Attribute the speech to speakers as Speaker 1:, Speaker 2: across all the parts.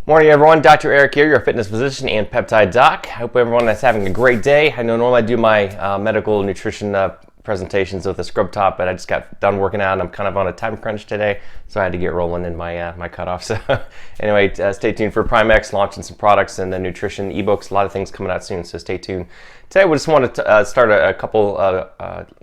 Speaker 1: Morning everyone, Dr. Eric here, your fitness physician and peptide doc. I hope everyone is having a great day. I know normally I do my medical nutrition presentations with a scrub top, but I just got done working out and I'm kind of on a time crunch today, so I had to get rolling in my cutoff. So anyway, stay tuned for Primex launching some products and the nutrition ebooks, a lot of things coming out soon, so stay tuned. Today we just want to start a couple,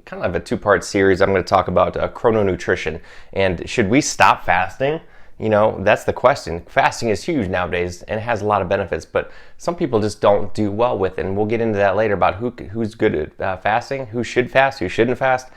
Speaker 1: kind of a two-part series. I'm going to talk about chrononutrition and should we stop fasting? You know, that's the question. Fasting is huge nowadays and it has a lot of benefits, but some people just don't do well with it. And we'll get into that later about who's good at fasting, who should fast, who shouldn't fast.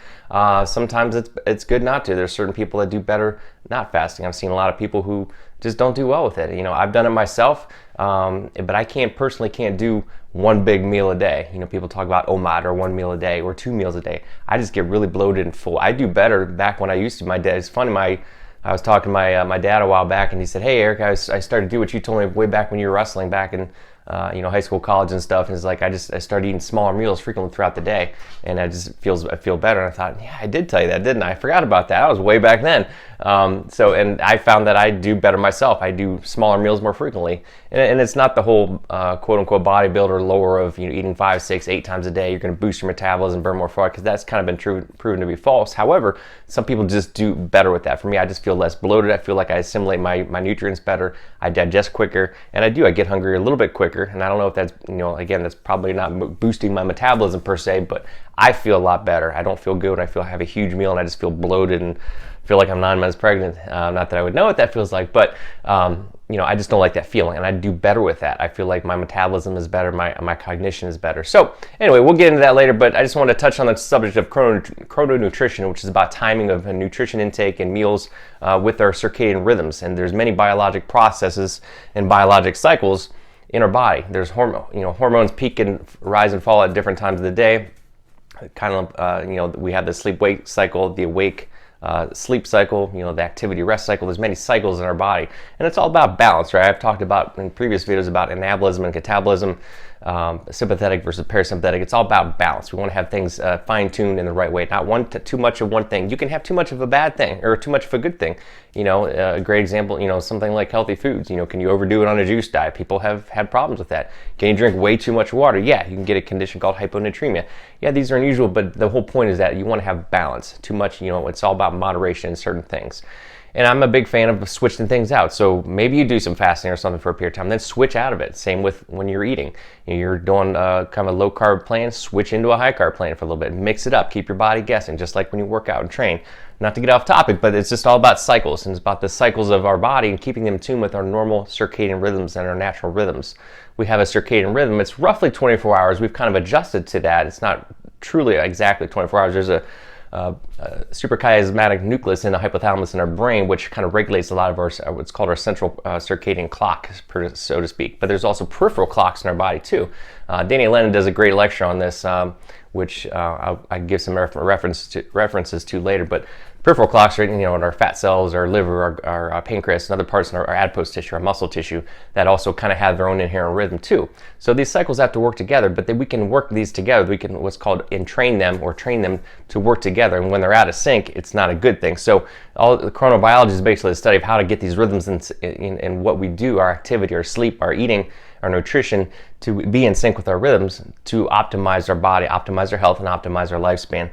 Speaker 1: Sometimes it's good not to. There's certain people that do better not fasting. I've seen a lot of people who just don't do well with it. You know, I've done it myself, but I personally can't do one big meal a day. You know, people talk about OMAD or 1 meal a day or 2 meals a day. I just get really bloated and full. I do better back when I used to. My dad, it's funny, I was talking to my dad a while back, and he said, "Hey, Eric, I started to do what you told me way back when you were wrestling back in high school, college, and stuff." And it's like I started eating smaller meals frequently throughout the day, and I feel better. And I thought, yeah, I did tell you that, didn't I? I forgot about that. That was way back then. And I found that I do better myself. I do smaller meals more frequently, and it's not the whole quote unquote bodybuilder lower of eating 5, 6, 8 times a day. You're going to boost your metabolism, burn more fat, because that's kind of been proven to be false. However, some people just do better with that. For me, I just feel less bloated. I feel like I assimilate my nutrients better. I digest quicker, and I get hungry a little bit quicker. And I don't know if that's, again, that's probably not boosting my metabolism per se, but I feel a lot better. I don't feel good. I have a huge meal and I just feel bloated and feel like I'm 9 months pregnant. Not that I would know what that feels like, but I just don't like that feeling, and I do better with that. I feel like my metabolism is better, my cognition is better. So anyway, we'll get into that later, but I just want to touch on the subject of chrononutrition, which is about timing of nutrition intake and meals with our circadian rhythms. And there's many biologic processes and biologic cycles in our body. There's hormones peak and rise and fall at different times of the day. Kind of, we have the sleep-wake cycle, the awake sleep cycle, the activity rest cycle. There's many cycles in our body, and it's all about balance, right? I've talked about in previous videos about anabolism and catabolism, sympathetic versus parasympathetic. It's all about balance. We want to have things fine-tuned in the right way, not too much of one thing. You can have too much of a bad thing or too much of a good thing. A great example, something like healthy foods. Can you overdo it on a juice diet? People have had problems with that. Can you drink way too much water? Yeah, you can get a condition called hyponatremia. Yeah, these are unusual, but the whole point is that you want to have balance. Too much, it's all about moderation in certain things. And I'm a big fan of switching things out. So maybe you do some fasting or something for a period of time, then switch out of it. Same with when you're eating. You're doing kind of a low carb plan, switch into a high carb plan for a little bit. Mix it up, keep your body guessing, just like when you work out and train. Not to get off topic, but it's just all about cycles, and it's about the cycles of our body and keeping them in tune with our normal circadian rhythms and our natural rhythms. We have a circadian rhythm. It's roughly 24 hours. We've kind of adjusted to that. It's not truly exactly 24 hours. There's a suprachiasmatic nucleus in the hypothalamus in our brain, which kind of regulates a lot of our what's called our central circadian clock, so to speak. But there's also peripheral clocks in our body too. Danny Lennon does a great lecture on this, which I give some references to later. But peripheral clocks are, in our fat cells, our liver, our pancreas, and other parts in our adipose tissue, our muscle tissue, that also kind of have their own inherent rhythm too. So these cycles have to work together, but then we can work these together. We can train them to work together. And when they're out of sync, it's not a good thing. So all the chronobiology is basically the study of how to get these rhythms in what we do, our activity, our sleep, our eating, our nutrition, to be in sync with our rhythms to optimize our body, optimize our health, and optimize our lifespan.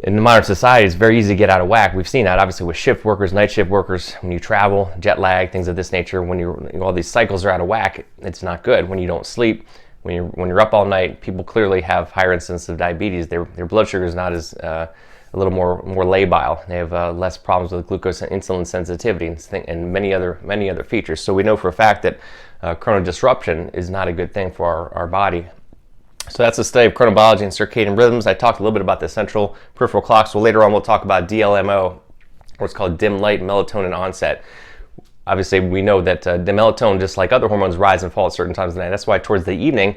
Speaker 1: In the modern society, it's very easy to get out of whack. We've seen that obviously with shift workers, night shift workers, when you travel, jet lag, things of this nature. When all these cycles are out of whack, it's not good. When you don't sleep, when you're up all night, people clearly have higher incidence of diabetes. Their blood sugar is not as a little more labile. They have less problems with glucose and insulin sensitivity and many other features. So we know for a fact that chrono disruption is not a good thing for our body. So that's the study of chronobiology and circadian rhythms. I talked a little bit about the central peripheral clocks. So later on we'll talk about DLMO, what's called dim light melatonin onset. Obviously we know that the melatonin, just like other hormones, rise and fall at certain times of the night. That's why towards the evening,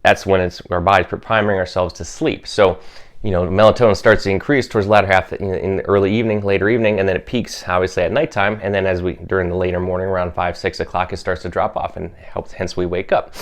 Speaker 1: that's when our body's priming ourselves to sleep. So melatonin starts to increase towards the latter half in the early evening, later evening, and then it peaks obviously at nighttime. And then during the later morning, around 5, 6 o'clock, it starts to drop off, and hence we wake up.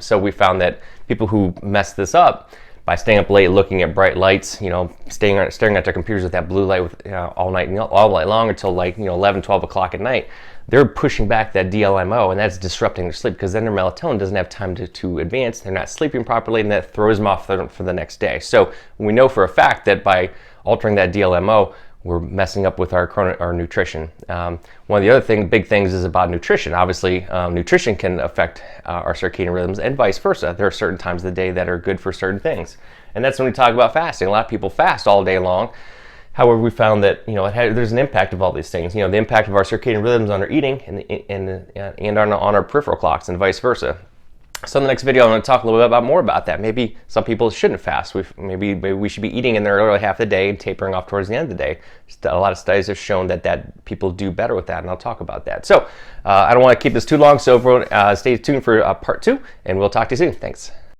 Speaker 1: So we found that people who mess this up by staying up late, looking at bright lights, staring at their computers with that blue light all night long until 11, 12 o'clock at night, they're pushing back that DLMO, and that's disrupting their sleep because then their melatonin doesn't have time to advance. They're not sleeping properly, and that throws them off for the next day. So we know for a fact that by altering that DLMO, we're messing up with our nutrition. One of the other big things is about nutrition. Obviously, nutrition can affect our circadian rhythms and vice versa. There are certain times of the day that are good for certain things. And that's when we talk about fasting. A lot of people fast all day long. However, we found that there's an impact of all these things. The impact of our circadian rhythms on our eating and on our peripheral clocks and vice versa. So in the next video, I'm going to talk a little bit more about that. Maybe some people shouldn't fast. Maybe we should be eating in the early half of the day and tapering off towards the end of the day. A lot of studies have shown that people do better with that, and I'll talk about that. So I don't want to keep this too long, so everyone stay tuned for part 2, and we'll talk to you soon. Thanks.